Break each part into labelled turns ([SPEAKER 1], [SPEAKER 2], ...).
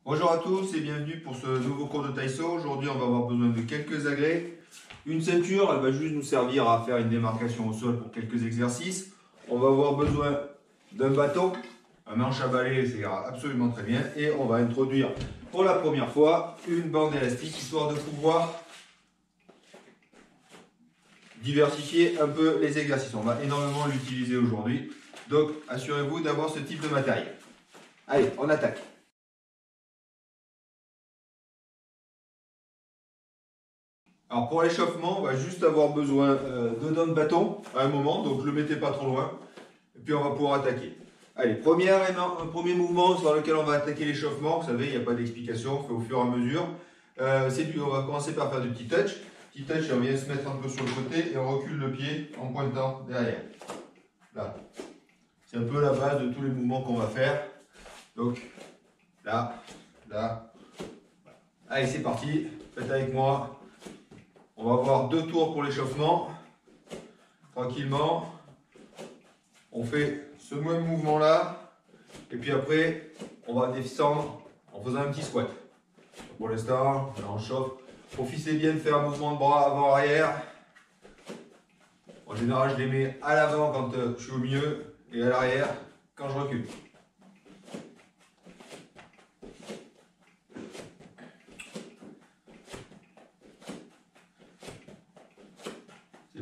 [SPEAKER 1] Bonjour à tous et bienvenue pour ce nouveau cours de Taiso. Aujourd'hui, on va avoir besoin de quelques agrès. Une ceinture, elle va juste nous servir à faire une démarcation au sol pour quelques exercices. On va avoir besoin d'un bâton, un manche à balai, ça ira absolument très bien. Et on va introduire pour la première fois une bande élastique, histoire de pouvoir diversifier un peu les exercices. On va énormément l'utiliser aujourd'hui. Donc, assurez-vous d'avoir ce type de matériel. Allez, on attaque. Alors pour l'échauffement, on va juste avoir besoin de dents de bâton à un moment, donc ne le mettez pas trop loin, et puis on va pouvoir attaquer. Allez, premier mouvement sur lequel on va attaquer l'échauffement, vous savez, il n'y a pas d'explication, on fait au fur et à mesure. On va commencer par faire du petit touch. Petit touch, on vient se mettre un peu sur le côté et on recule le pied en pointant derrière. Là. C'est un peu la base de tous les mouvements qu'on va faire. Donc, là, là. Allez, c'est parti, faites avec moi. On va avoir 2 tours pour l'échauffement. Tranquillement. On fait ce même mouvement là. Et puis après, on va descendre en faisant un petit squat. Pour l'instant, on chauffe. Profitez bien de faire un mouvement de bras avant-arrière. En général, je les mets à l'avant quand je suis au milieu et à l'arrière quand je recule.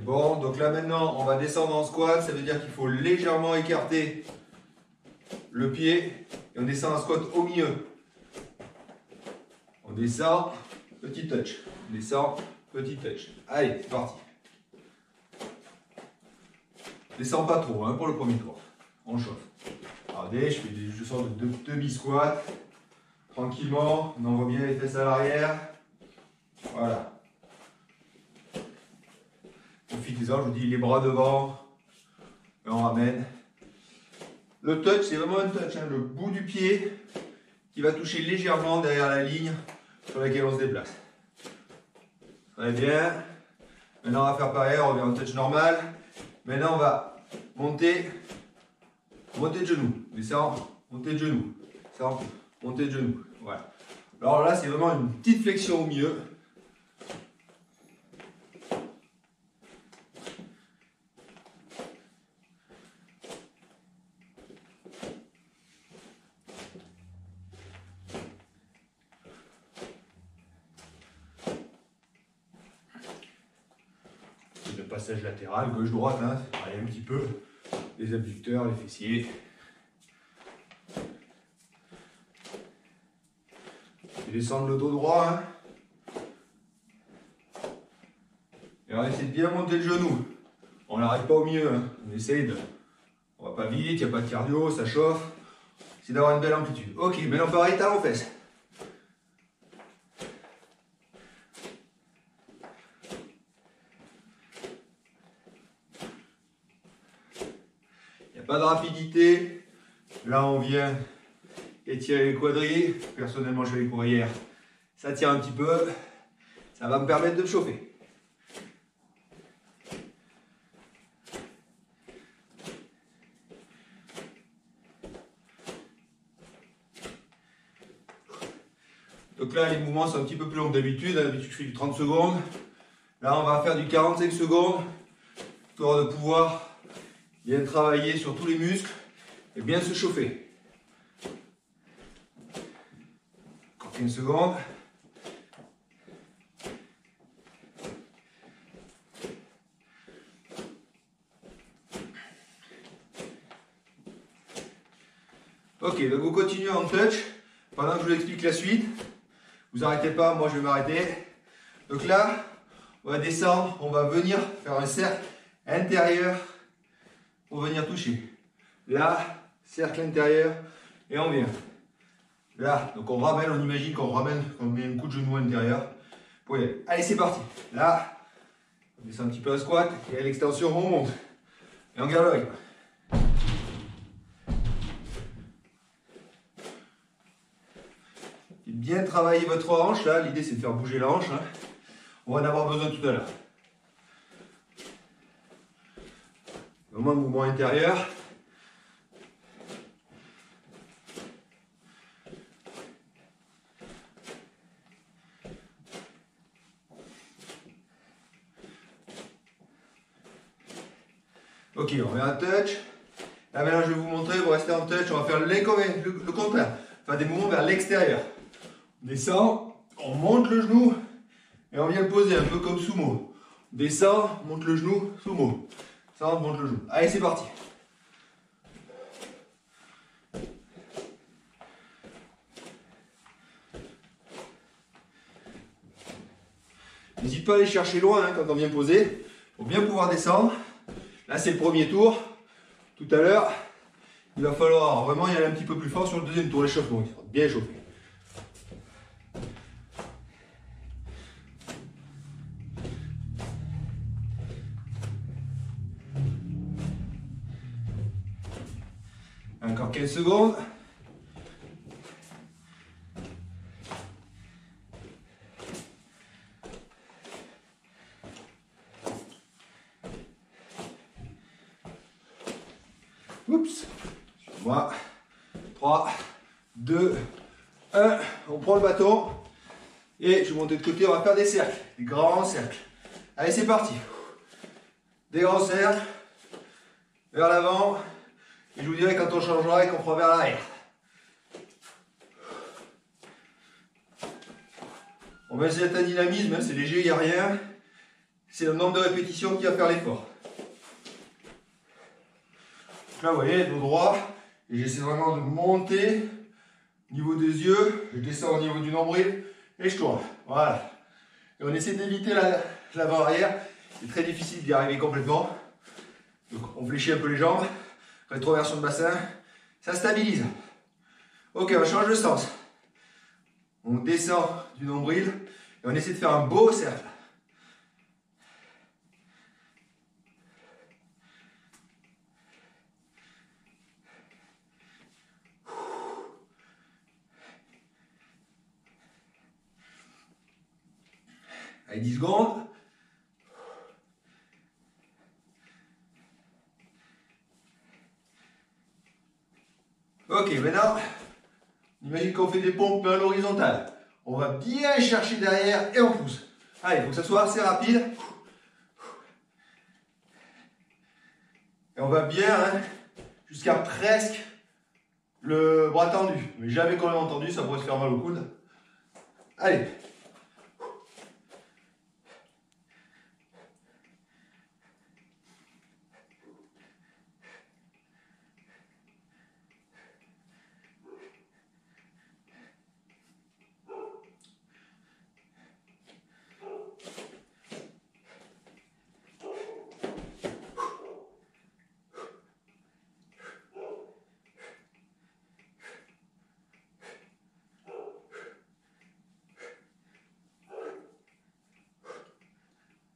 [SPEAKER 1] Bon, donc là maintenant, on va descendre en squat, ça veut dire qu'il faut légèrement écarter le pied et on descend en squat au milieu. On descend, petit touch, on descend, petit touch. Allez, c'est parti. Descends pas trop hein, pour le premier tour, on chauffe. Regardez, je sors de demi-squat, tranquillement, on envoie bien les fesses à l'arrière. Voilà. Profitez-en, je vous dis les bras devant, et on ramène. Le touch, c'est vraiment un touch, hein, le bout du pied qui va toucher légèrement derrière la ligne sur laquelle on se déplace. Très bien. Maintenant, on va faire pareil, on revient en touch normal. Maintenant, on va monter de genou. Descendre, monter de genou. Descendre, monter de genou. Voilà. Alors là, c'est vraiment une petite flexion au milieu. Le passage latéral, gauche-droite, hein, un petit peu, les abducteurs, les fessiers. Et descendre le dos droit. Hein. Et on essaie de bien monter le genou. On n'arrête pas au milieu, hein. On essaye de... On va pas vite, il n'y a pas de cardio, ça chauffe. C'est d'avoir une belle amplitude. Ok, maintenant pareil, talon fesses. Pas de rapidité. Là, on vient étirer les quadris. Personnellement, je fais les courrières. Ça tire un petit peu. Ça va me permettre de me chauffer. Donc là, les mouvements sont un petit peu plus longs que d'habitude. D'habitude, je fais du 30 secondes. Là, on va faire du 45 secondes. Histoire de pouvoir bien travailler sur tous les muscles et bien se chauffer. Encore 15 secondes. Ok, donc vous continuez en touch pendant que je vous explique la suite. Vous arrêtez pas, moi je vais m'arrêter. Donc là, on va descendre, on va venir faire un cercle intérieur pour venir toucher. Là, cercle intérieur et on vient. Là, donc on ramène, on imagine qu'on ramène, qu'on met un coup de genou intérieur. Pour y aller. Allez, c'est parti. Là, on descend un petit peu à squat et à l'extension, on monte. Et on garde le rythme. Bien travailler votre hanche, là, l'idée c'est de faire bouger la hanche. Hein. On va en avoir besoin tout à l'heure. Vraiment un mouvement intérieur. Ok, on met un touch. Là maintenant je vais vous montrer, vous restez en touch, on va faire le contraire. Enfin des mouvements vers l'extérieur. On descend, on monte le genou et on vient le poser un peu comme sumo. On descend, on monte le genou, sumo. Ça on monte le genou. Allez c'est parti. N'hésite pas à aller chercher loin hein, quand on vient poser. Il faut bien pouvoir descendre. Là, c'est le premier tour. Tout à l'heure, il va falloir vraiment y aller un petit peu plus fort sur le deuxième tour, l'échauffement. Il faut bien échauffer. Encore 15 secondes. Oups, moi. 3, 2, 1. On prend le bâton. Et je vais monter de côté, on va faire des cercles. Des grands cercles. Allez, c'est parti. Des grands cercles. Vers l'avant. Et je vous dirai quand on changera et qu'on fera vers l'arrière. On va essayer un dynamisme, hein, c'est léger, il n'y a rien. C'est le nombre de répétitions qui va faire l'effort. Là, vous voyez, dos droit, et j'essaie vraiment de monter au niveau des yeux, je descends au niveau du nombril, et je tourne. Voilà. Et on essaie d'éviter l'avant-arrière, c'est très difficile d'y arriver complètement. Donc on fléchit un peu les jambes, rétroversion de bassin, ça stabilise. Ok, on change de sens. On descend du nombril, et on essaie de faire un beau cercle. Allez, 10 secondes. Ok, maintenant, imagine qu'on fait des pompes à l'horizontale. On va bien chercher derrière et on pousse. Allez, il faut que ça soit assez rapide. Et on va bien hein, jusqu'à presque le bras tendu. Mais jamais complètement tendu, ça pourrait se faire mal au coude. Allez.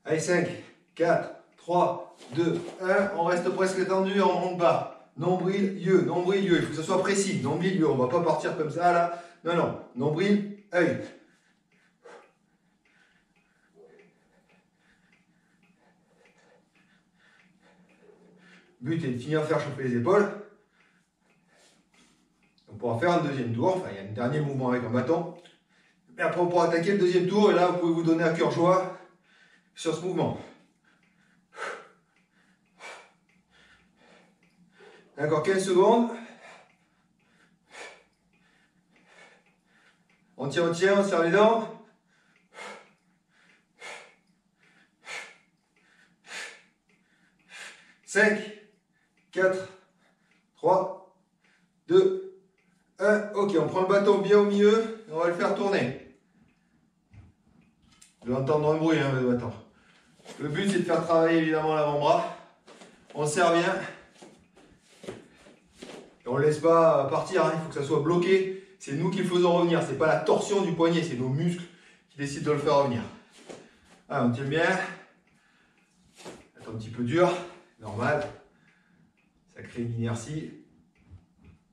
[SPEAKER 1] Allez, 5, 4, 3, 2, 1. On reste presque tendu, on ne monte pas. Nombril, yeux, nombril, yeux. Il faut que ça soit précis. Nombril, yeux. On ne va pas partir comme ça là. Non, non. Nombril, œil. Le but est de finir faire chauffer les épaules. On pourra faire un deuxième tour. Enfin, il y a un dernier mouvement avec un bâton. Et après, on pourra attaquer le deuxième tour. Et là, vous pouvez vous donner à cœur joie sur ce mouvement. Encore 15 secondes. On tient, on serre les dents. Cinq, 4, 3, 2, 1. Ok, on prend le bâton bien au milieu et on va le faire tourner. Vous allez entendre un bruit, hein, le bâton. Le but, c'est de faire travailler évidemment l'avant-bras. On serre bien. Et on ne laisse pas partir, hein. Il faut que ça soit bloqué. C'est nous qui le faisons revenir. Ce n'est pas la torsion du poignet, c'est nos muscles qui décident de le faire revenir. Allez, on tient bien. C'est un petit peu dur, normal. Ça crée une inertie.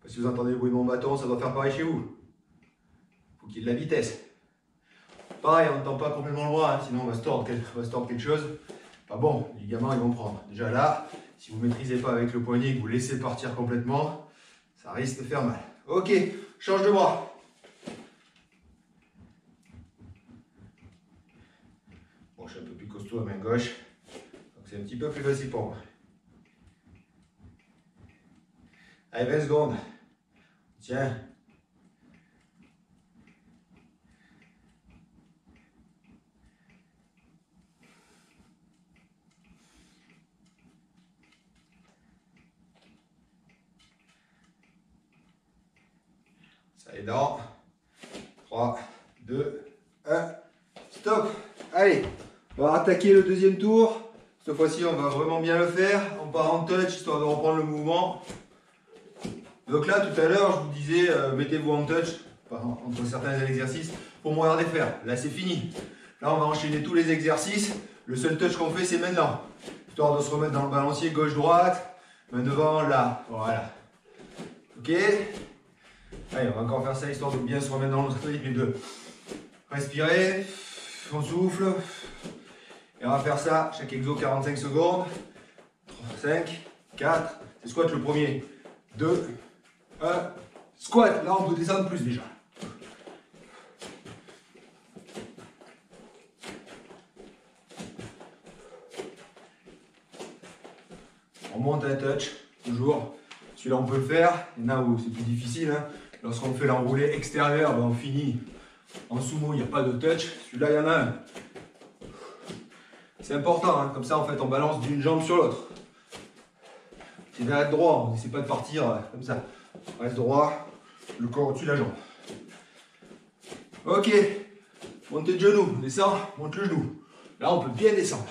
[SPEAKER 1] Si vous entendez le bruit de mon bâton, ça doit faire pareil chez vous. Il faut qu'il y ait de la vitesse. Pareil, on ne tend pas complètement le bras, hein, sinon on va se tordre quelque chose. Pas bon, les ligaments ils vont prendre. Déjà là, si vous ne maîtrisez pas avec le poignet et que vous laissez partir complètement, ça risque de faire mal. Ok, change de bras. Bon, je suis un peu plus costaud à main gauche, donc c'est un petit peu plus facile pour moi. Allez, 20 secondes. Tiens. Ça est dans. 3, 2, 1. Stop. Allez, on va attaquer le deuxième tour. Cette fois-ci, on va vraiment bien le faire. On part en touch, histoire de reprendre le mouvement. Donc là, tout à l'heure, je vous disais, mettez-vous en touch, entre certains exercices, pour me regarder faire. Là, c'est fini. Là, on va enchaîner tous les exercices. Le seul touch qu'on fait, c'est maintenant. Histoire de se remettre dans le balancier gauche-droite. Main devant, là. Voilà. Ok. Allez, on va encore faire ça, histoire de bien se remettre dans le rythme et de respirer. On souffle. Et on va faire ça, chaque exo 45 secondes. 5, 4. C'est squat le premier. 2, 1. Squat. Là, on peut descendre plus déjà. On monte un touch, toujours. Celui-là, on peut le faire. Il y en a où c'est plus difficile. Hein. Lorsqu'on fait l'enroulé extérieur, ben on finit en sumo, il n'y a pas de touch. Celui-là, il y en a un. C'est important, hein. Comme ça, en fait, on balance d'une jambe sur l'autre. C'est d'être droit, on n'essaie pas de partir comme ça. On reste droit, le corps au-dessus de la jambe. Ok, montez de genou, descend, monte le genou. Là, on peut bien descendre.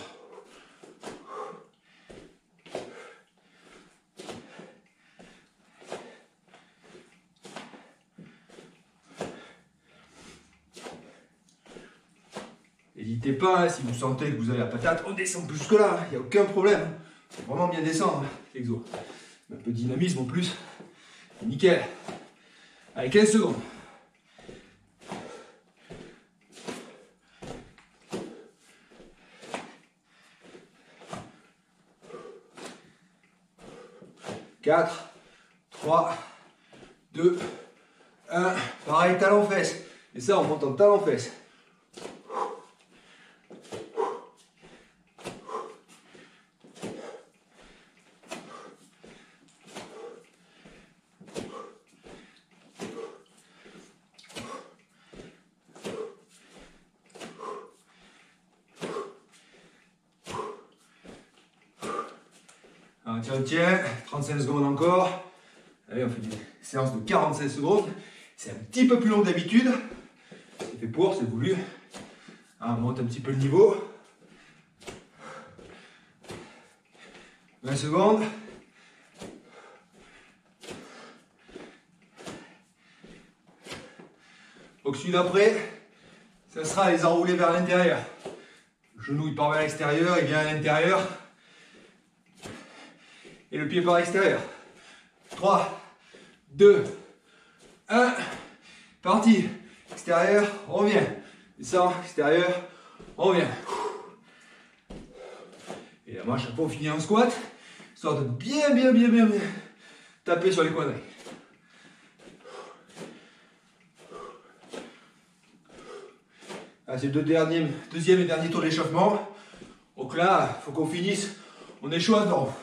[SPEAKER 1] N'hésitez pas, hein, si vous sentez que vous avez la patate, on descend plus jusque là, il n'y a aucun problème. Faut vraiment bien descendre, l'exo. Un peu de dynamisme en plus. Nickel. Allez, 15 secondes. « 4, 3, 2, 1. Pareil, talon-fesse. Et ça, on monte en talon-fesse. Tiens, 35 secondes encore. Allez, on fait des séances de 45 secondes. C'est un petit peu plus long que d'habitude. C'est fait pour, c'est voulu. On monte un petit peu le niveau. 20 secondes. Donc celui d'après, ça sera les enrouler vers l'intérieur. Le genou il part vers l'extérieur, il vient à l'intérieur. Et le pied par l'extérieur. 3, 2, 1. Parti. Extérieur, on revient. Descend, extérieur, on revient. Et là, moi, à chaque fois, on finit en squat. Histoire de bien taper sur les quadris. C'est le deuxième et dernier tour d'échauffement. Donc là, il faut qu'on finisse. On est chaud à dedans.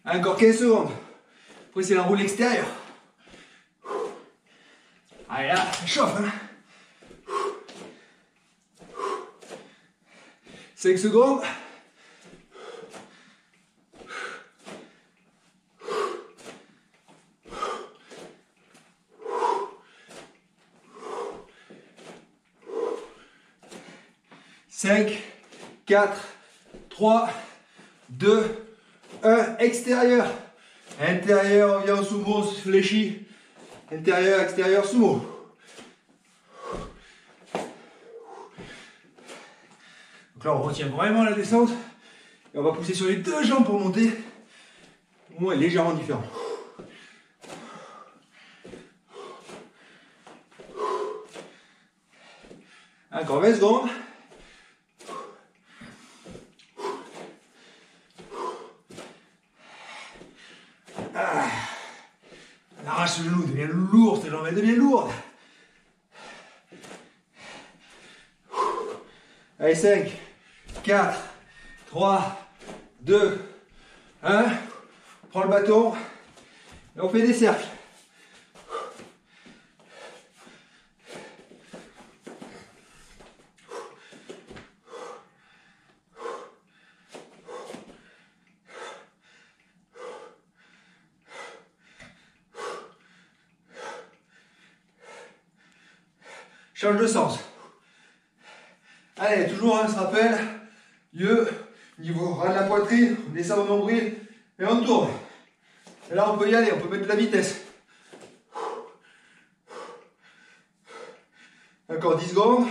[SPEAKER 1] Encore 15 secondes. Après, c'est l'enroulé extérieur. Allez, là, ça chauffe. Hein. 5 secondes. Cinq, 4, 3, 2, 1, extérieur. Intérieur, on vient au sumo, on se fléchit. Intérieur, extérieur, sumo. Donc là, on retient vraiment la descente. Et on va pousser sur les deux jambes pour monter. Le mouvement est légèrement différent. Encore 20 secondes. On arrache le genou, devient lourd, tes jambes elles deviennent lourdes. Allez, 5, 4, 3, 2, 1. On prend le bâton et on fait des cercles. Change de sens. Allez, toujours on se rappelle, niveau ras de la poitrine, on descend au nombril et on tourne. Et là on peut y aller, on peut mettre de la vitesse. Encore 10 secondes.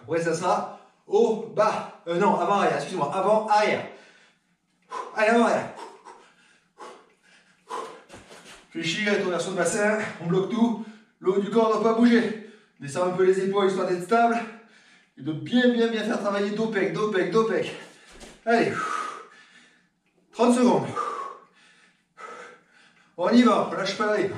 [SPEAKER 1] Après ça sera haut, bas. Non, avant, arrière, excusez-moi, avant, arrière. Allez, avant, arrière. Fléchir, rétroversion de bassin, on bloque tout. Le haut du corps ne doit pas bouger. Descends un peu les épaules histoire d'être stable. Et de bien faire travailler dos pec, dos pec, dos pec. Allez. 30 secondes. On y va, on lâche pas le rythme.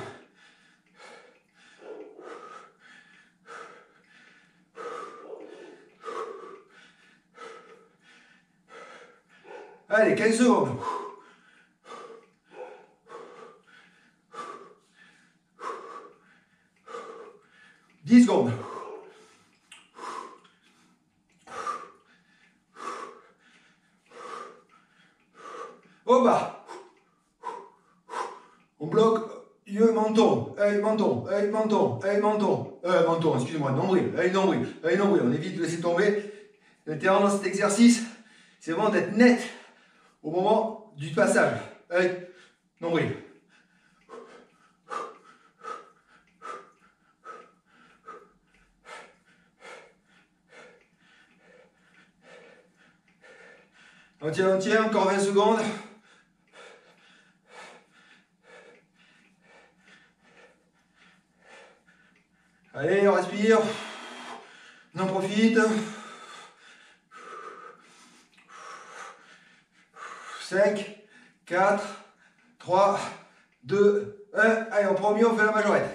[SPEAKER 1] Allez, 15 secondes. Secondes. Au bas. On bloque yeux, menton, œil, menton, œil, menton, œil, menton, menton, excusez-moi, nombril, œil, nombril, œil, nombril. On évite de laisser tomber. L'intérêt dans cet exercice, c'est vraiment d'être net au moment du passage. Œil, nombril. On tient, encore 20 secondes. Allez, on respire. On en profite. 5, 4, 3, 2, 1. Allez, on prend mieux, on fait la majorette.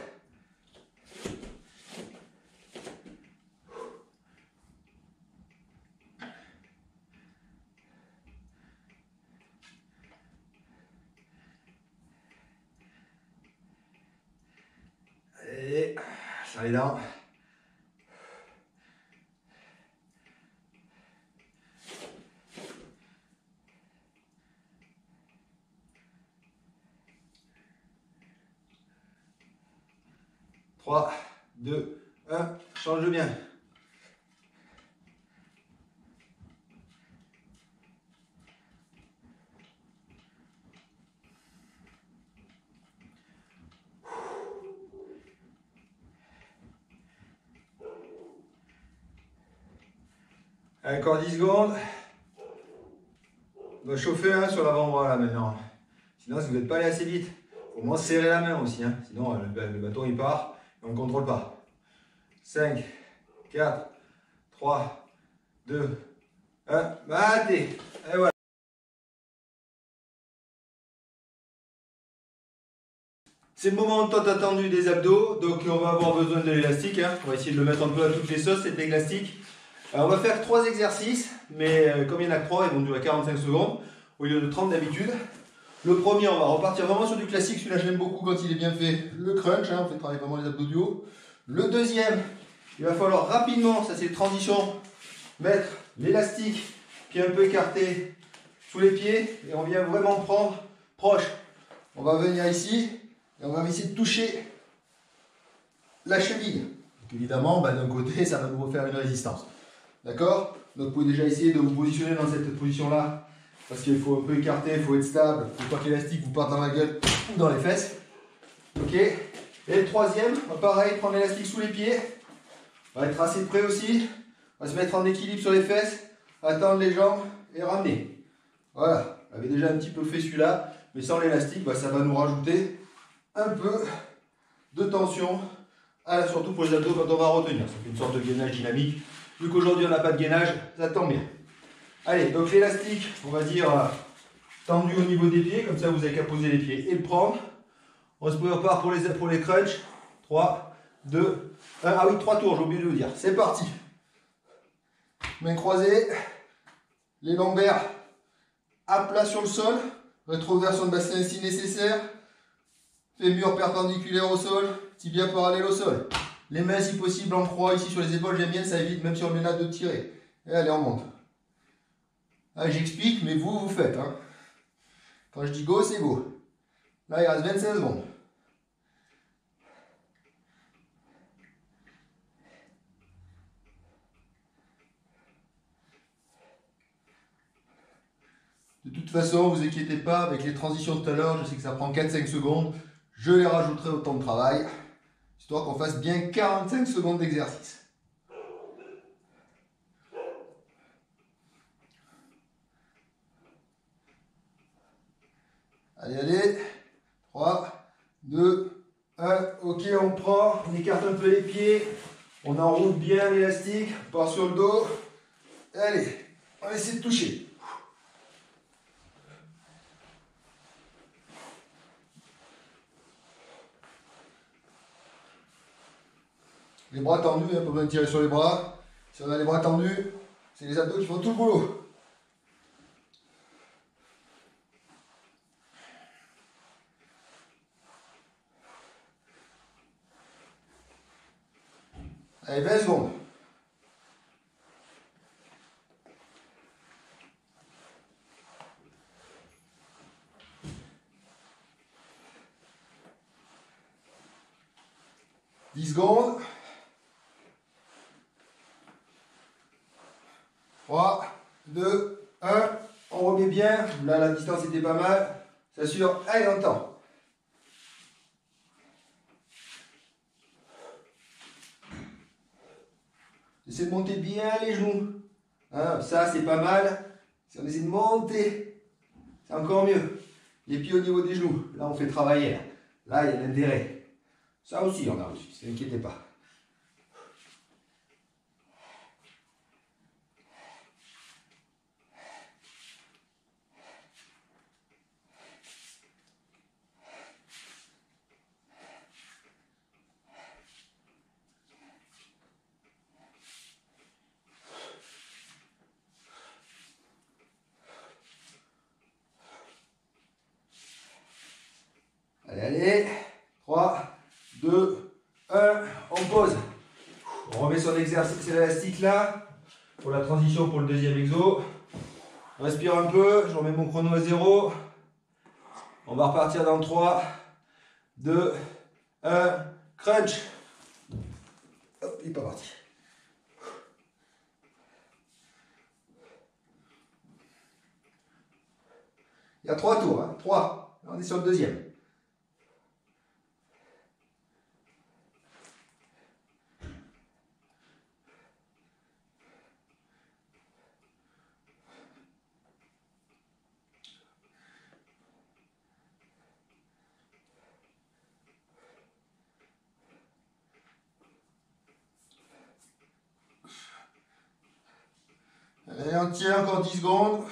[SPEAKER 1] Allez, serre les dents. Trois, 2, 1, change bien. Encore 10 secondes. On va chauffer sur l'avant-bras là maintenant. Sinon, si vous n'êtes pas allé assez vite, il faut au moins serrer la main aussi. Hein. Sinon, le bâton il part et on ne contrôle pas. 5, 4, 3, 2, 1. Battez. Et voilà. C'est le moment tant attendu des abdos. Donc, on va avoir besoin de l'élastique. Hein. On va essayer de le mettre un peu à toutes les sauces, cet élastique. Alors, on va faire 3 exercices, mais comme il y en a que 3, ils vont durer 45 secondes au lieu de 30 d'habitude. Le premier, on va repartir vraiment sur du classique. Celui-là, je l'aime beaucoup quand il est bien fait. Le crunch, hein, on fait travailler vraiment les abdos du haut. Le deuxième, il va falloir rapidement, ça c'est les transitions, mettre l'élastique qui est un peu écarté sous les pieds et on vient vraiment prendre proche. On va venir ici et on va essayer de toucher la cheville. Donc évidemment, d'un côté, ça va nous refaire une résistance. D'accord? Donc vous pouvez déjà essayer de vous positionner dans cette position-là parce qu'il faut un peu écarter, il faut être stable, il ne faut pas que l'élastique vous parte dans la gueule ou dans les fesses. Ok? Et le troisième, pareil, prendre l'élastique sous les pieds. On va être assez près aussi. On va se mettre en équilibre sur les fesses, attendre les jambes et ramener. Voilà, on avait déjà un petit peu fait celui-là, mais sans l'élastique, ça va nous rajouter un peu de tension, surtout pour les abdos quand on va retenir. Ça fait une sorte de gainage dynamique. Vu qu'aujourd'hui on n'a pas de gainage, ça tombe bien. Allez, donc l'élastique, on va dire tendu au niveau des pieds, comme ça vous n'avez qu'à poser les pieds et le prendre. On se prépare pour les crunchs. 3, 2, 1. Ah oui, 3 tours, j'ai oublié de vous dire. C'est parti. Main croisée.
[SPEAKER 2] Les lombaires à plat sur le sol. Rétroversion de bassin si nécessaire. Fémur perpendiculaire au sol. Tibia parallèle au sol. Les mains si possible en croix ici sur les épaules. J'aime bien, ça évite même si on menace de tirer. Et allez, on monte. Ah, j'explique, mais vous faites. Hein. Quand je dis go, c'est go. Là, il reste 25 secondes. De toute façon, vous inquiétez pas, avec les transitions de tout à l'heure, je sais que ça prend 4-5 secondes. Je les rajouterai au temps de travail, histoire qu'on fasse bien 45 secondes d'exercice. Allez, allez. 3, 2, 1. Ok, on prend, on écarte un peu les pieds. On enroule bien l'élastique, on part sur le dos. Allez, on essaie de toucher. Les bras tendus, pas besoin de tirer sur les bras. Si on a les bras tendus, c'est les abdos qui font tout le boulot. Allez, 20 secondes. « 10 secondes. 3, 2, 1. On remet bien. Là, la distance était pas mal. S'assure. Allez, on tend. Essayez de monter bien les genoux. Hein, ça, c'est pas mal. Si on essaie de monter, c'est encore mieux. Les pieds au niveau des genoux. Là, on fait travailler. Là, il y a l'intérêt. Ça aussi, on a réussi. Ne vous inquiétez pas. Allez, allez. 3, 2, 1. On pose. On remet son exercice élastique là. Pour la transition pour le deuxième exo. On respire un peu. Je remets mon chrono à 0. On va repartir dans 3, 2, 1. Crunch. Hop, il est pas parti. Il y a 3 tours. Hein. 3. On est sur le deuxième. Allez, on tient encore 10 secondes.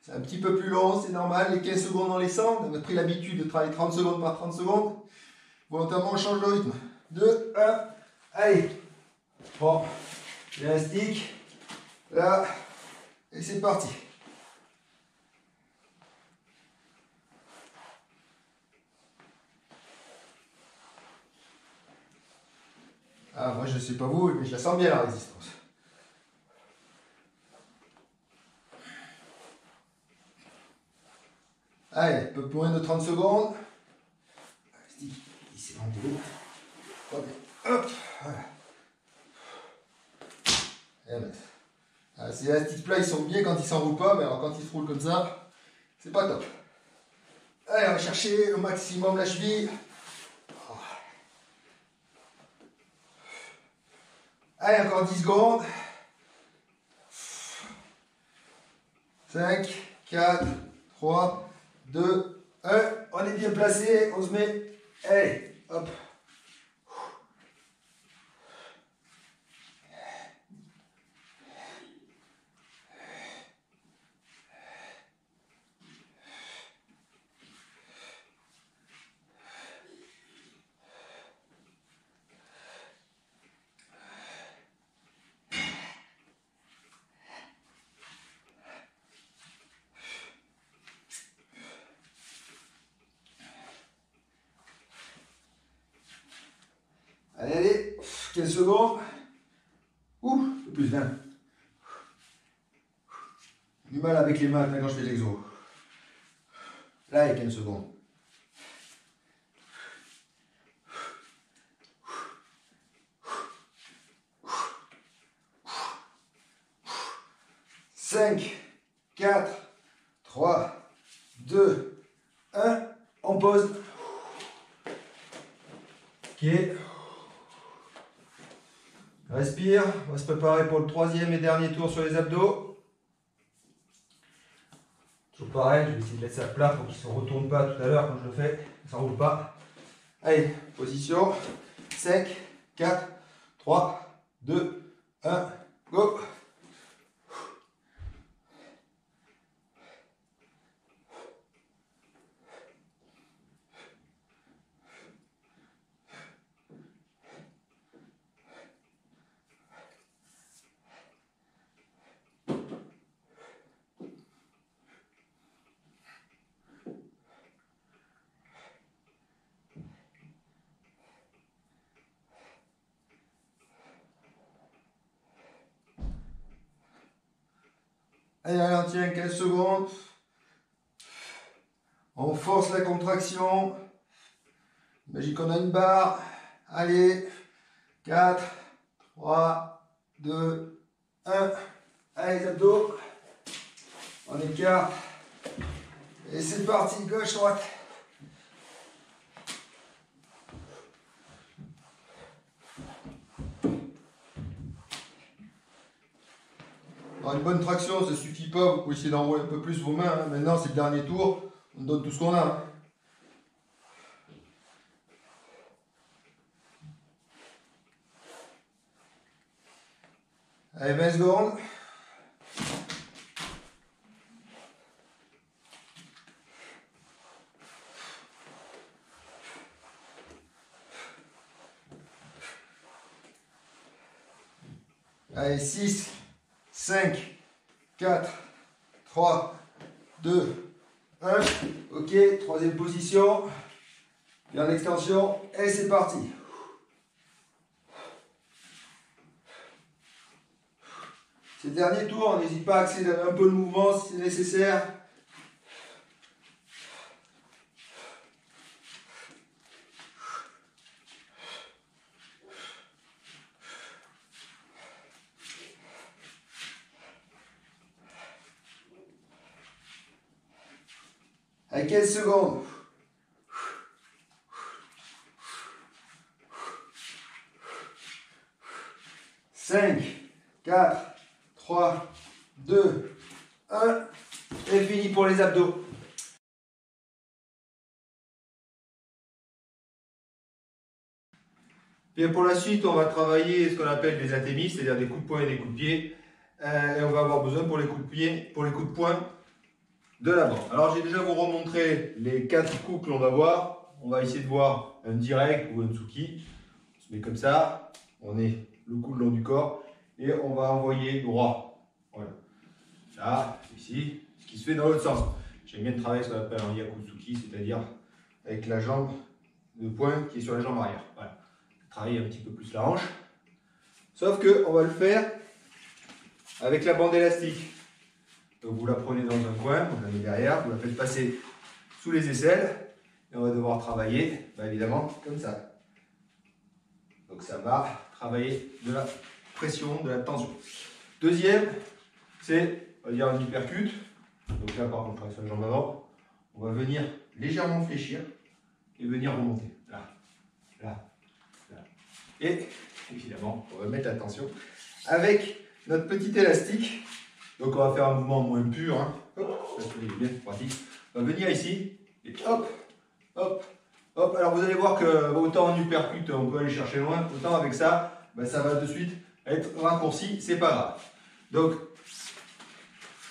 [SPEAKER 2] C'est un petit peu plus long, c'est normal. Les 15 secondes, on les sent. On a pris l'habitude de travailler 30 secondes par 30 secondes. Volontairement, on change le rythme. 2, 1, allez. Bon, l'élastique. Là. Et c'est parti. Ah, moi, je ne sais pas vous, mais je la sens bien, la résistance. Allez, un peu plus moins de 30 secondes. Il s'est monté l'eau. Hop, voilà. Ces élastiques plats, ils sont bien quand ils s'enroulent pas, mais alors quand ils se roulent comme ça, c'est pas top. Allez, on va chercher au maximum la cheville. Allez, encore 10 secondes. 5, 4, 3, 2, 1. On est bien placé, on se met. Allez, hop. 15 secondes. Ouh, plus 20. Du mal avec les mains quand je fais l'exo. Là, il y a 15 secondes. Cinq, 4, 3, 2, 1. On pose. Ok. Respire. On va se préparer pour le troisième et dernier tour sur les abdos. Toujours pareil, je vais essayer de laisser ça plat pour qu'il ne se retourne pas tout à l'heure quand je le fais. Ça ne roule pas. Allez, position. 5, 4, 3, 2, 1. Go. Allez, on tient 15 secondes. On force la contraction. Imagine qu'on a une barre. Allez, 4, 3, 2, 1. Allez, les abdos. On écarte. Et c'est parti, gauche, droite. Alors une bonne traction, ça ne suffit pas, vous pouvez essayer d'enrouler un peu plus vos mains. Hein. Maintenant, c'est le dernier tour, on donne tout ce qu'on a. Hein. Allez, 20 secondes. Allez, 6, 5, 4, 3, 2, 1. Ok, troisième position. Garde l'extension. Et c'est parti. C'est le dernier tour, n'hésite pas à accélérer un peu le mouvement si c'est nécessaire. À 15 secondes. Cinq, 4, 3, 2, 1. Et fini pour les abdos. Bien, pour la suite, on va travailler ce qu'on appelle des athémies, c'est-à-dire des coups de poing et des coups de pied. Et on va avoir besoin pour les coups de pied, pour les coups de poing, de l'avant. Alors j'ai déjà vous remontré les 4 coups que l'on va voir. On va essayer de voir un direct ou un tsuki. On se met comme ça, on est le cou le long du corps et on va envoyer droit. Voilà. Là, ici, ce qui se fait dans l'autre sens. J'aime bien travailler ce qu'on appelle un yakutsuki, c'est-à-dire avec la jambe de poing qui est sur la jambe arrière. Voilà. Travailler un petit peu plus la hanche. Sauf que on va le faire avec la bande élastique. Donc vous la prenez dans un coin, vous la mettez derrière, vous la faites passer sous les aisselles et on va devoir travailler, évidemment, comme ça. Donc ça va travailler de la pression, de la tension. Deuxième, c'est, on va dire, un uppercut. Donc là, par contre, je travaille sur la jambe avant. On va venir légèrement fléchir et venir remonter. Là, là, là. Et évidemment, on va mettre la tension avec notre petit élastique. Donc on va faire un mouvement moins pur, hein. Hop, ça c'est bien pratique. On va venir ici et hop, hop, hop. Alors vous allez voir que autant en uppercut on peut aller chercher loin, autant avec ça, ça va de suite être raccourci, c'est pas grave. Donc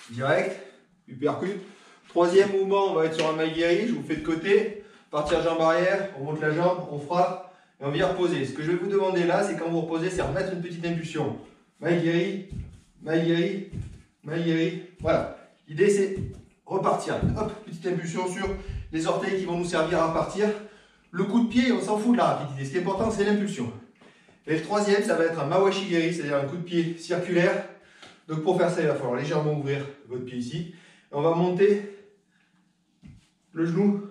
[SPEAKER 2] direct, uppercut. Troisième mouvement, on va être sur un maigiri, je vous fais de côté, partir jambe arrière, on monte la jambe, on frappe et on vient reposer. Ce que je vais vous demander là, c'est quand vous reposez, c'est remettre une petite impulsion. Maigiri, maigiri. Maigiri, voilà. L'idée c'est repartir. Hop, petite impulsion sur les orteils qui vont nous servir à partir. Le coup de pied, on s'en fout de la rapidité. Ce qui est important, c'est l'impulsion.
[SPEAKER 1] Et le troisième, ça va être un Mawashigiri, c'est-à-dire un coup de pied circulaire. Donc pour faire ça, il va falloir légèrement ouvrir votre pied ici. Et on va monter le genou,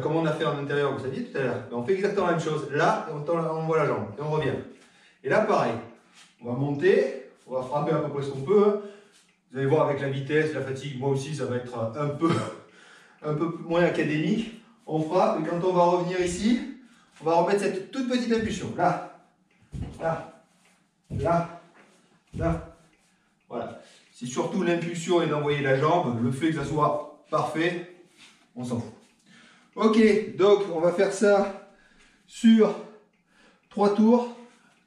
[SPEAKER 1] comme on a fait en intérieur, vous saviez tout à l'heure. On fait exactement la même chose. Là, on voit la jambe et on revient. Et là, pareil, on va monter, on va frapper à peu près ce qu'on peut. Vous allez voir avec la vitesse, la fatigue, moi aussi, ça va être un peu moins académique. On frappe et quand on va revenir ici, on va remettre cette toute petite impulsion. Là, là, là, là. Voilà. C'est surtout l'impulsion et d'envoyer la jambe, le fait que ça soit parfait, on s'en fout. Ok, donc on va faire ça sur 3 tours,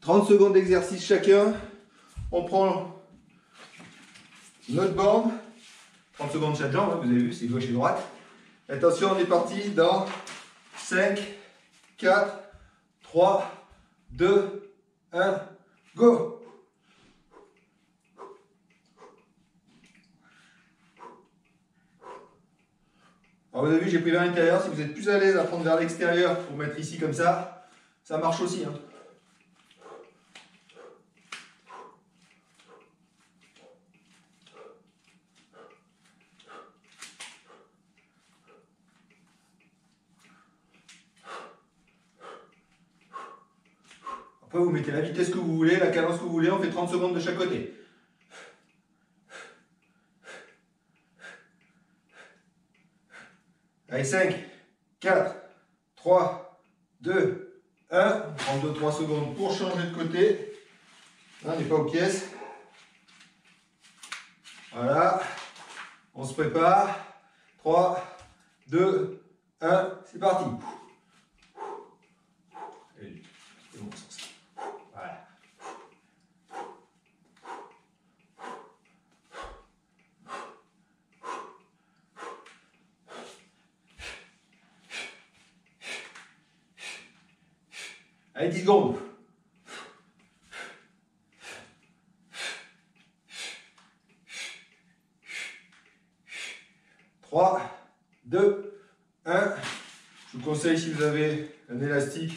[SPEAKER 1] 30 secondes d'exercice chacun. On prend notre bande, 30 secondes chaque jambe, vous avez vu, c'est gauche et droite. Attention, on est parti dans 5, 4, 3, 2, 1, go! Alors vous avez vu, j'ai pris vers l'intérieur. Si vous êtes plus à l'aise à prendre vers l'extérieur pour mettre ici comme ça marche aussi. Hein. Après, vous mettez la vitesse que vous voulez, la cadence que vous voulez. On fait 30 secondes de chaque côté. Allez, 5, 4, 3, 2, 1. On prend 2-3 secondes pour changer de côté. On n'est pas aux pièces. Voilà. On se prépare. 3, 2, 1. C'est parti. Voilà. Allez, 10 secondes. Trois, 2, 1. Je vous conseille, si vous avez un élastique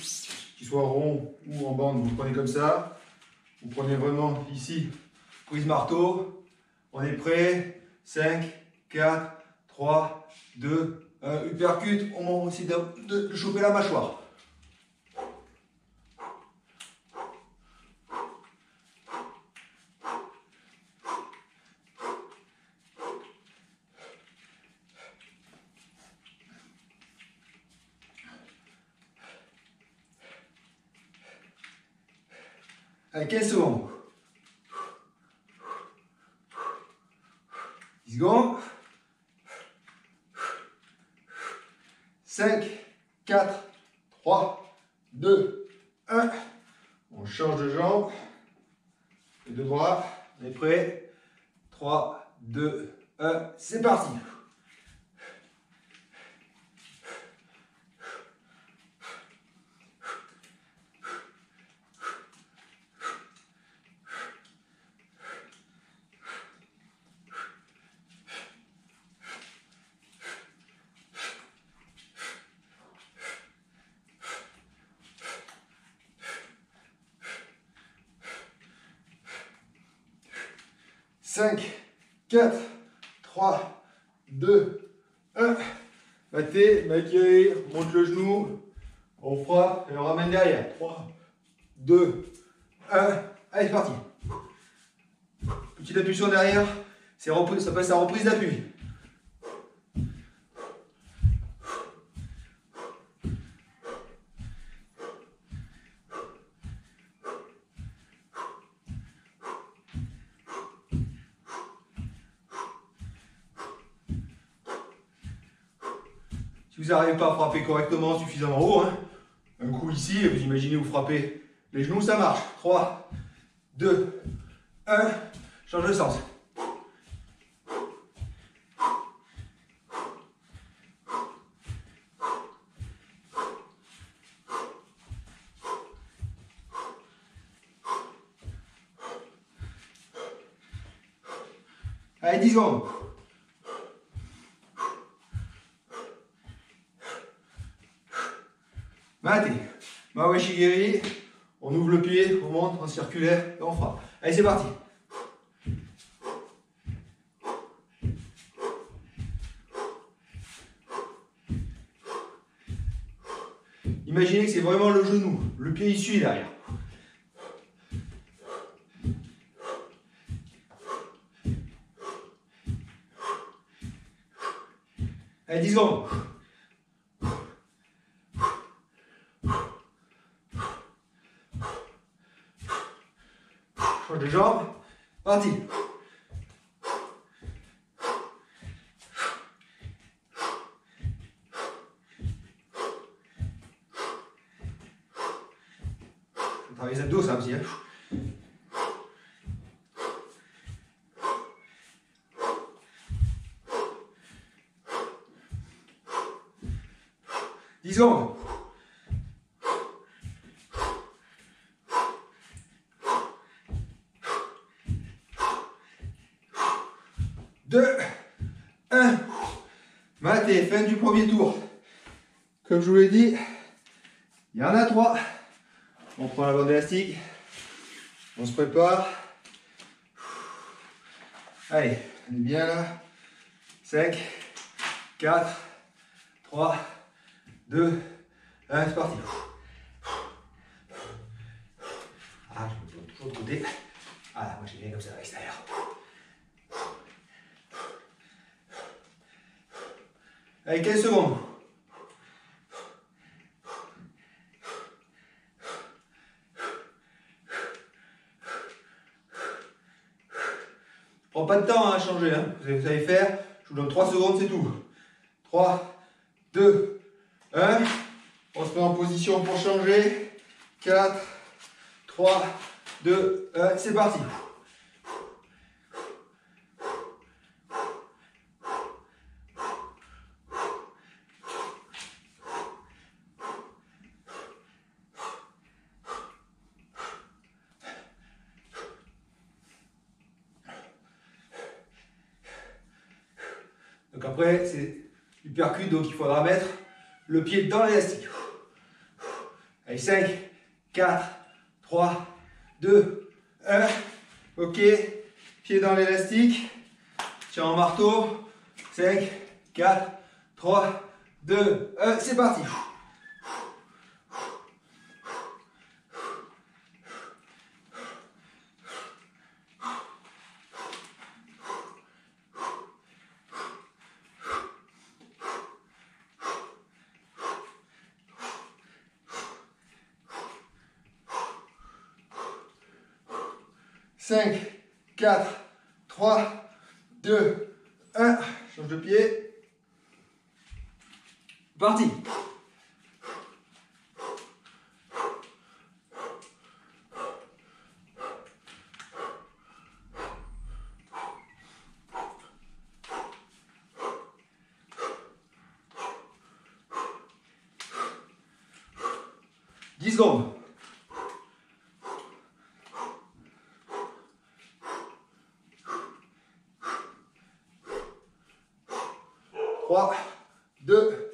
[SPEAKER 1] qui soit rond ou en bande, vous le prenez comme ça. Vous prenez vraiment ici, prise marteau. On est prêt. 5, 4, 3, 2, 1. Uppercut. On essaie de choper la mâchoire. Allez, 15 secondes. 10 secondes. 5, 4, 3, 2, 1. On change de jambe. Les deux bras. On est prêt. 3, 2, 1. C'est parti. Cinq, 4, 3, 2, 1. Battez, maquillez, monte le genou. On frappe et on ramène derrière. 3, 2, 1. Allez, c'est parti. Petite impulsion derrière. Ça passe à reprise d'appui. Si vous n'arrivez pas à frapper correctement, suffisamment haut, hein, un coup ici, et vous imaginez vous frappez les genoux, ça marche. 3, 2, 1, change de sens. Allez, 10 secondes. Mate, Mawashigiri, On ouvre le pied, on monte en circulaire et on frappe. Allez, c'est parti. Imaginez que c'est vraiment le genou, le pied il suit derrière. Allez, 10 secondes. Change de jambe. Parti. On travaille les abdos, ça aussi. Hein. Dix secondes. Deux, un. Maté, fin du premier tour. Comme je vous l'ai dit, il y en a 3. On prend la bande élastique. On se prépare. Allez, on est bien là. 5, 4, 3, 2, 1, c'est parti. Ah, je me tourne toujours de côté. Ah, moi j'ai bien comme ça à l'extérieur. Allez, 15 secondes. Prends pas de temps à changer, hein. Vous savez faire. Je vous donne 3 secondes, c'est tout. 3, 2, 1. On se met en position pour changer. 4, 3, 2, 1. C'est parti. Donc après, c'est du percute, donc il faudra mettre le pied dans l'élastique. Allez, 5, 4, 3, 2, 1. Ok, pied dans l'élastique. Tiens en marteau. 5, 4, 3, 2, 1. C'est parti. Cinq, 4, 3, 2, 1. Change de pied. Parti. Dix secondes. 3, 2,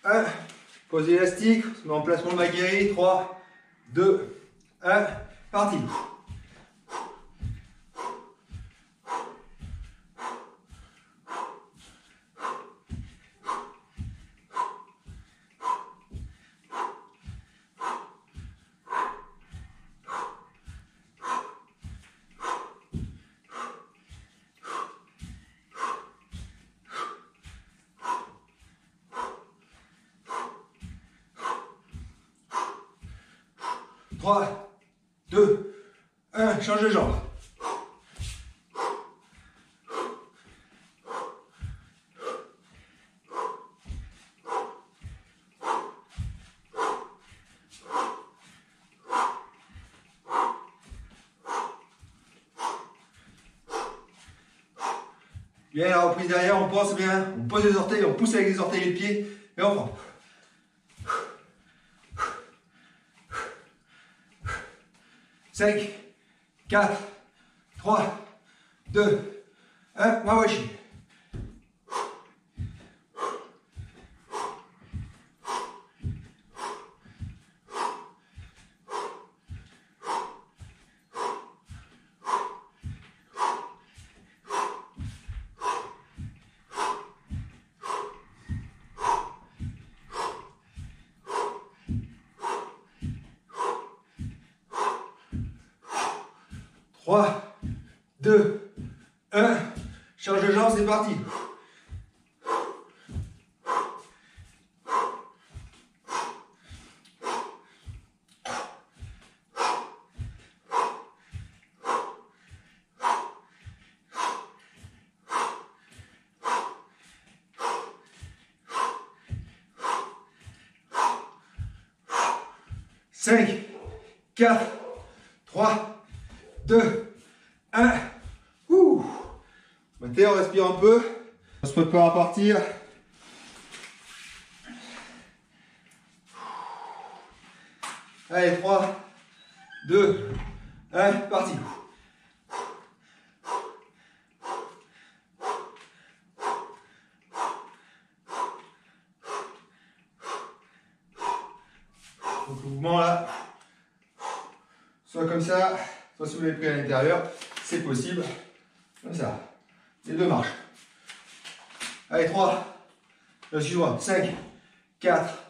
[SPEAKER 1] 1. Pose élastique, on se met en placement de Maguire. 3, 2, 1. Parti. Trois, 2, 1, change de jambe. Bien, la reprise derrière, on pense bien, on pose les orteils, on pousse avec les orteils et les pieds, et on prend. 5, 4, 3, 2, 1, Mawashi. 3, 2, 1. Change de jambe, c'est parti. 5, 4, 3, 2, 1. Maintenant, on respire un peu. On se prépare à partir. Allez, 3, 2, 1, parti. Donc le mouvement là, soit comme ça, soit si vous l'avez pris à l'intérieur, c'est possible. Comme ça. Les deux marches. Allez, 3, excuse-moi, 5, 4,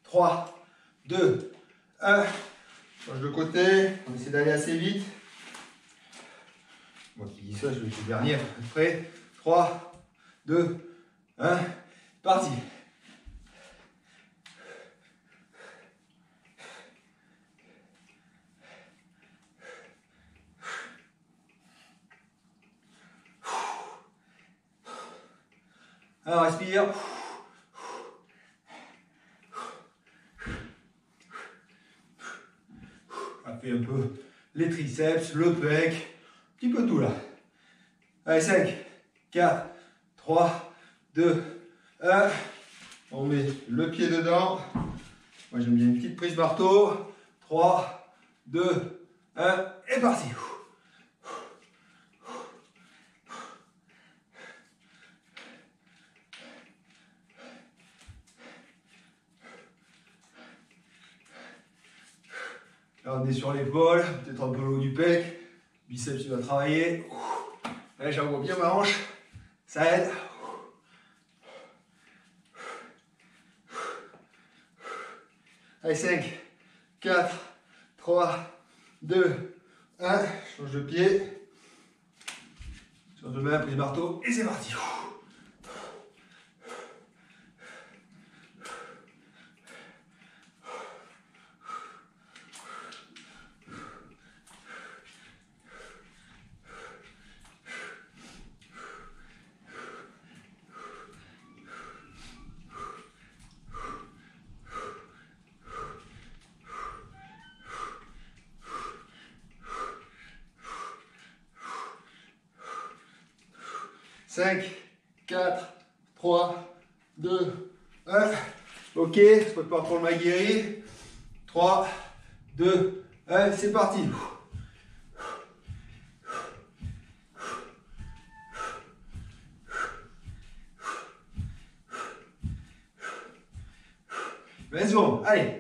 [SPEAKER 1] 3, 2, 1. Change de côté, on essaie d'aller assez vite. Moi qui dis ça, je vais le dernier. Prêt? 3, 2, 1, parti. Alors, respire. On fait un peu les triceps, le pec, un petit peu tout là. Allez, 5, 4, 3, 2, 1. On met le pied dedans. Moi, j'aime bien une petite prise marteau. 3, 2, 1, et parti. Là, on est sur l'épaule, peut-être un peu le haut du pec. Biceps, tu vas travailler. Là, j'envoie bien ma hanche. Ça aide. Allez, 5, 4, 3, 2, 1. Change de pied. Change de main, prise marteau. Et c'est parti. Cinq, 4, 3, 2, 1. Ok, on se prépare pour le Maguire. 3, 2, 1, c'est parti. Vas-y, allez.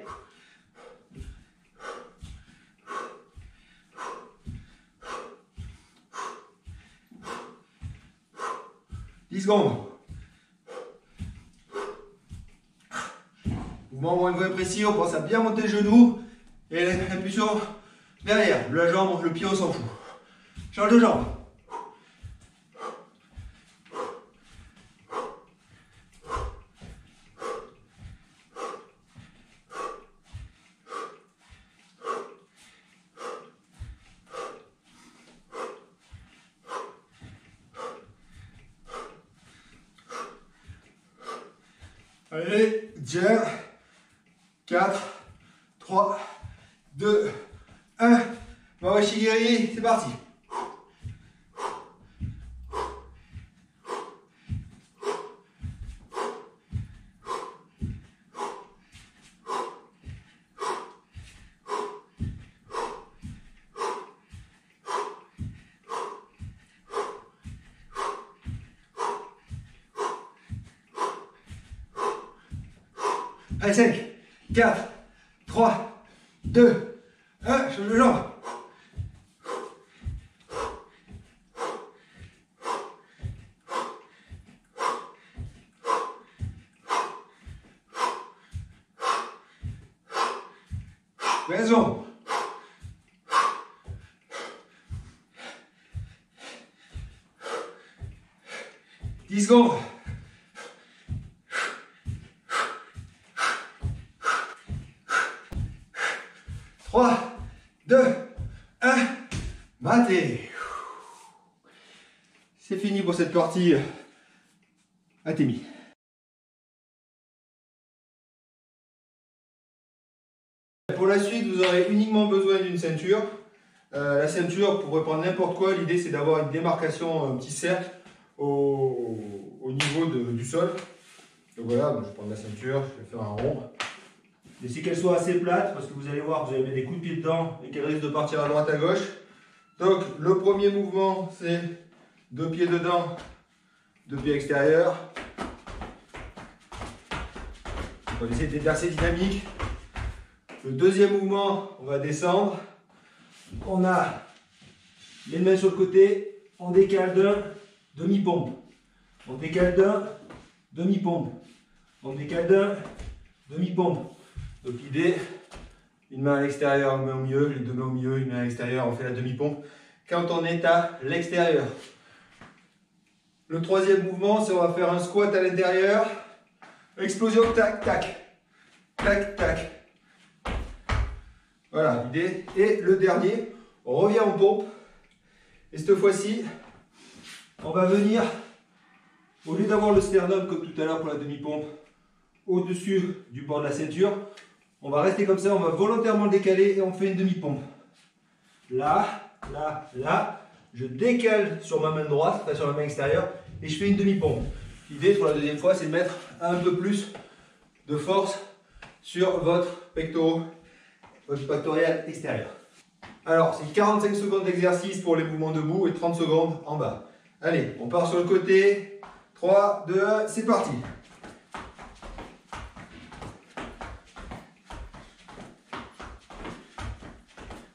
[SPEAKER 1] Secondes. Mouvement une vraie pression, on pense à bien monter le genou et l'impulsion derrière. La jambe, le pied, on s'en fout. Change de jambe. Allez, tiens. 4, 3, 2, 1. Mawashigiri, c'est parti. Allez, 5, 4, 3, 2, 1, change de jambe. Raison. 10 secondes. 3, 2, 1, matez. C'est fini pour cette partie ATMI. Pour la suite, vous aurez uniquement besoin d'une ceinture. La ceinture, vous pourrez prendre n'importe quoi. L'idée, c'est d'avoir une démarcation, un petit cercle au niveau du sol. Donc voilà, je vais prendre la ceinture, je vais faire un rond. Laissez qu'elle soit assez plate, parce que vous allez voir, vous allez mettre des coups de pied dedans et qu'elle risque de partir à droite, à gauche. Donc, le premier mouvement, c'est 2 pieds dedans, 2 pieds extérieurs. On va essayer d'être assez dynamique. Le deuxième mouvement, on va descendre. On a les mains sur le côté, on décale d'un, demi-pompe. On décale d'un, demi-pompe. On décale d'un, demi-pompe. Donc l'idée, une main à l'extérieur, une main au milieu, les deux mains au milieu, une main à l'extérieur, on fait la demi-pompe. Quand on est à l'extérieur. Le troisième mouvement, c'est on va faire un squat à l'intérieur. Explosion, tac, tac. Tac, tac. Voilà l'idée. Et le dernier, on revient en pompe. Et cette fois-ci, on va venir, au lieu d'avoir le sternum comme tout à l'heure pour la demi-pompe, au-dessus du bord de la ceinture, on va rester comme ça, on va volontairement le décaler et on fait une demi-pompe. Là, là, là, je décale sur ma main droite, enfin sur la main extérieure, et je fais une demi-pompe. L'idée pour la deuxième fois, c'est de mettre un peu plus de force sur votre pectoral extérieur. Alors, c'est 45 secondes d'exercice pour les mouvements debout et 30 secondes en bas. Allez, on part sur le côté. 3, 2, 1, c'est parti.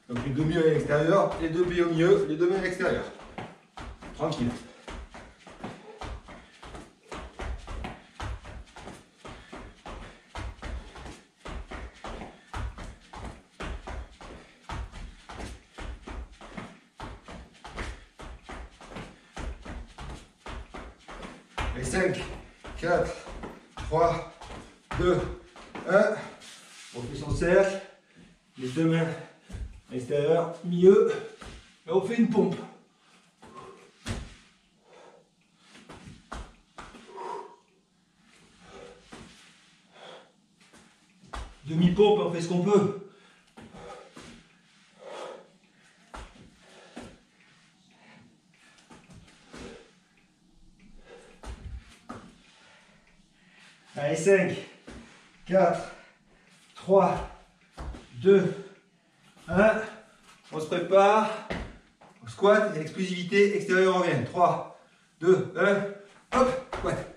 [SPEAKER 1] Donc les deux pieds à l'extérieur, les deux pieds au milieu, les deux mains à l'extérieur. Tranquille. Et 5, 4, 3, 2, 1. On fait son cercle. Les deux mains à l'extérieur, milieu. Et on fait une pompe. Demi-pompe, on fait ce qu'on peut. Allez, 5, 4, 3, 2, 1. On se prépare. On squat et l'explosivité extérieure revient. 3, 2, 1. Hop, squat.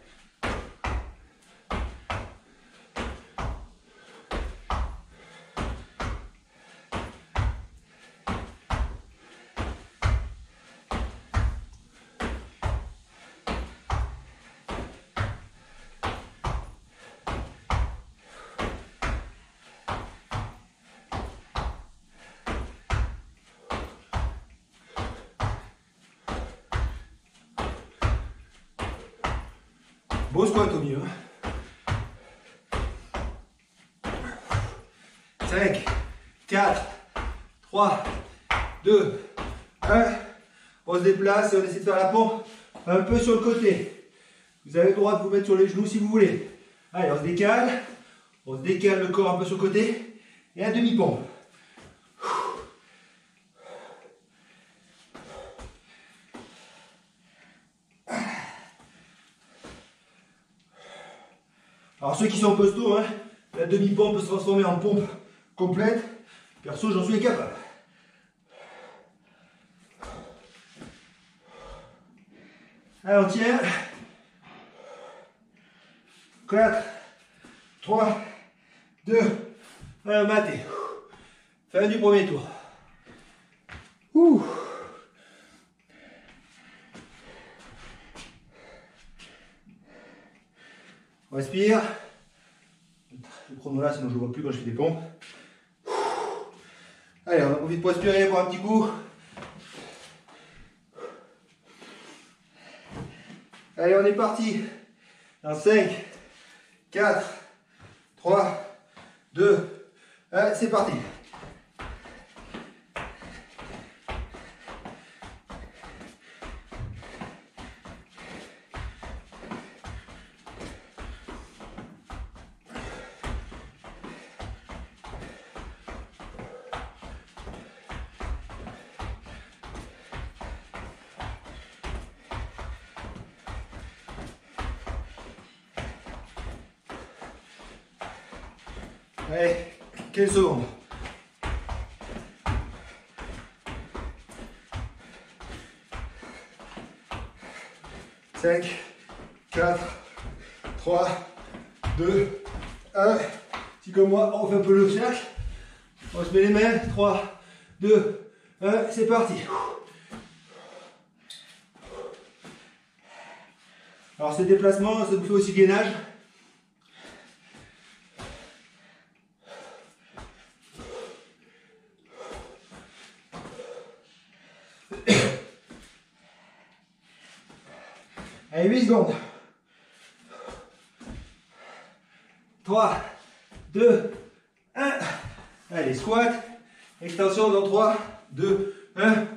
[SPEAKER 1] Beau squat au milieu. 5, 4, 3, 2, 1. On se déplace et on essaie de faire la pompe un peu sur le côté. Vous avez le droit de vous mettre sur les genoux si vous voulez. Allez, on se décale. On se décale le corps un peu sur le côté. Et un demi-pompe. Alors ceux qui sont costauds, hein, la demi-pompe peut se transformer en pompe complète. Perso, j'en suis incapable. Allez, on tient. 4, 3, 2, 1, maté. Fin du premier tour. Ouh. On respire. Le chrono là, sinon je ne vois plus quand je fais des pompes. Allez, on en profite pour respirer pour un petit coup.
[SPEAKER 2] Allez, on est parti. Dans 5, 4, 3, 2, 1, c'est parti. Allez, 15 secondes. Cinq, 4, 3, 2, 1. Si comme moi, on fait un peu le cercle. On se met les mains. 3, 2, 1, c'est parti. Alors ces déplacements, ça vous fait aussi gainage. Allez, 8 secondes. 3, 2, 1. Allez, squat. Extension dans 3, 2, 1.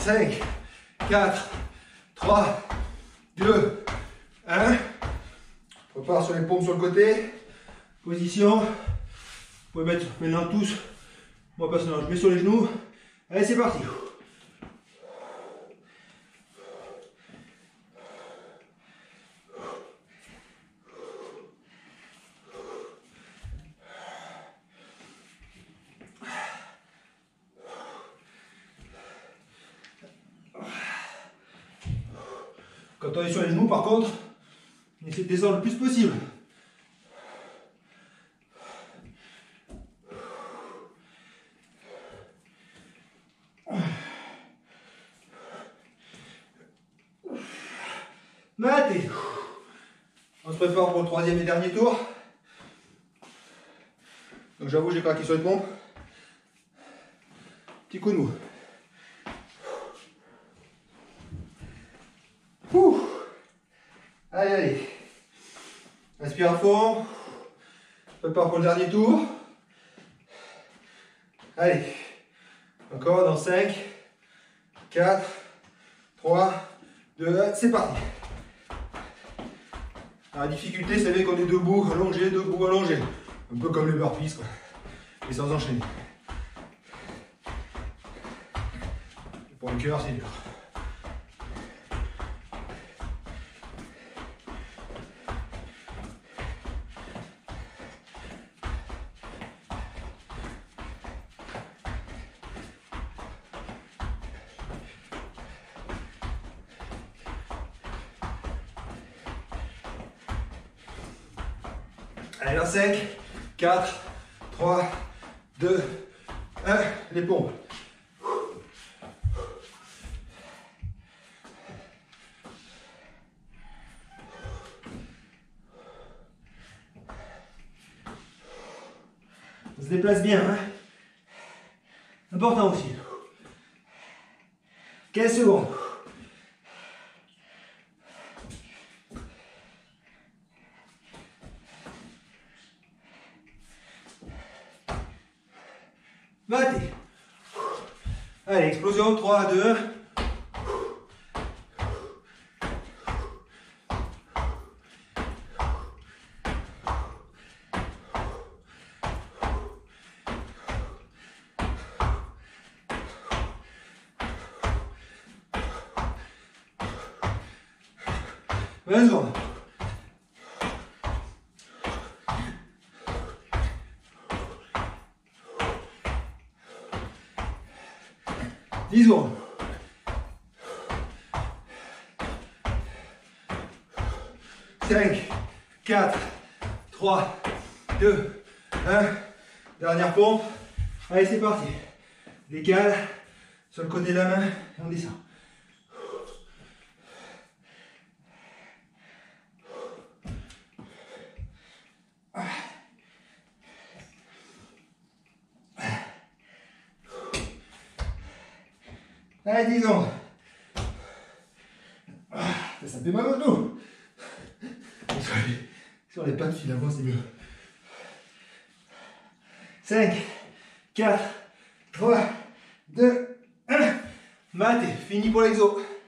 [SPEAKER 2] Cinq, 4, 3, 2, 1. On repart sur les paumes sur le côté. Position. Vous pouvez mettre maintenant tous. Moi personnellement, je mets sur les genoux. Allez, c'est parti. Quand on est sur les genoux, par contre, on essaie de descendre le plus possible. Matez. On se prépare pour le troisième et dernier tour. Donc j'avoue, j'ai craqué sur les pompes. Petit coup de mou. Allez, allez. Inspire à fond. Prépare pour le dernier tour. Allez. Encore dans 5, 4, 3, 2, 1. C'est parti. Alors, la difficulté, c'est qu'on est debout, allongé, debout, allongé. Un peu comme les burpees, quoi. Et sans enchaîner. Pour le cœur, c'est dur. Allez, dans 5, 4, 3, 2, 1, les pompes. On se déplace bien, hein. Important aussi. 15 secondes. Matez. Allez, explosion, 3, 2, 1. Vas-y, secondes. Dix secondes. 5, 4, 3,
[SPEAKER 1] 2, 1. Dernière pompe. Allez, c'est parti. Décale sur le côté de la main et on descend. Allez, 10 secondes. Ça fait mal au dos. Sur les pattes, finalement, c'est mieux. 5, 4, 3, 2, 1. Maté, fini pour l'exo.